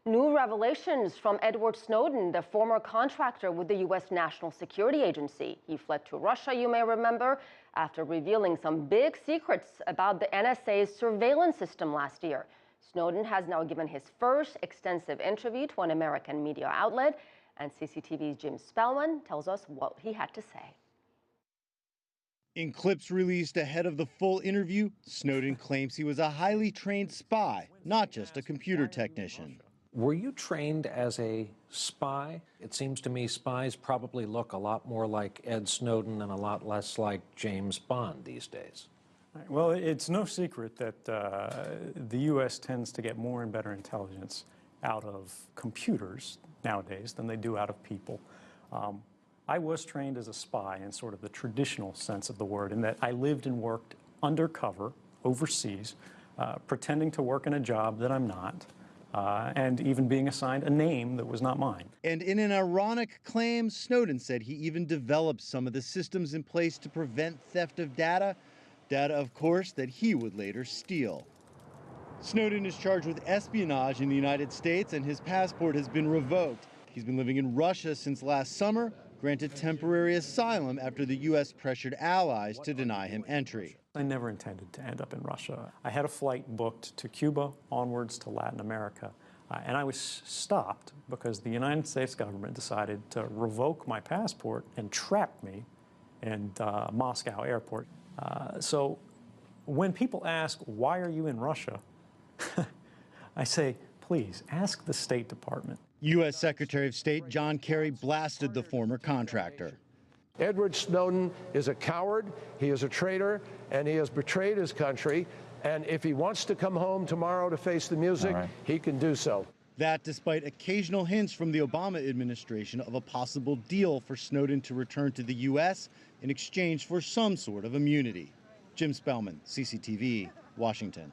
New revelations from Edward Snowden, the former contractor with the U.S. National Security Agency. He fled to Russia, you may remember, after revealing some big secrets about the NSA's surveillance system last year. Snowden has now given his first extensive interview to an American media outlet, and CCTV's Jim Spellman tells us what he had to say. In clips released ahead of the full interview, Snowden claims he was a highly trained spy, not just a computer technician. Were you trained as a spy? It seems to me spies probably look a lot more like Ed Snowden and a lot less like James Bond these days. Well, it's no secret that the U.S. tends to get more and better intelligence out of computers nowadays than they do out of people. I was trained as a spy in sort of the traditional sense of the word, in that I lived and worked undercover overseas, pretending to work in a job that I'm not. And even being assigned a name that was not mine. And in an ironic claim, Snowden said he even developed some of the systems in place to prevent theft of data, of course, that he would later steal. Snowden is charged with espionage in the United States, and his passport has been revoked. He's been living in Russia since last summer, granted temporary asylum after the U.S. pressured allies to deny him entry. I never intended to end up in Russia. I had a flight booked to Cuba, onwards to Latin America, and I was stopped because the United States government decided to revoke my passport and trap me in Moscow airport. So when people ask, why are you in Russia? I say, please, ask the State Department. U.S. Secretary of State John Kerry blasted the former contractor. Edward Snowden is a coward, he is a traitor, and he has betrayed his country. And if he wants to come home tomorrow to face the music, he can do so. That despite occasional hints from the Obama administration of a possible deal for Snowden to return to the U.S. in exchange for some sort of immunity. Jim Spellman, CCTV, Washington.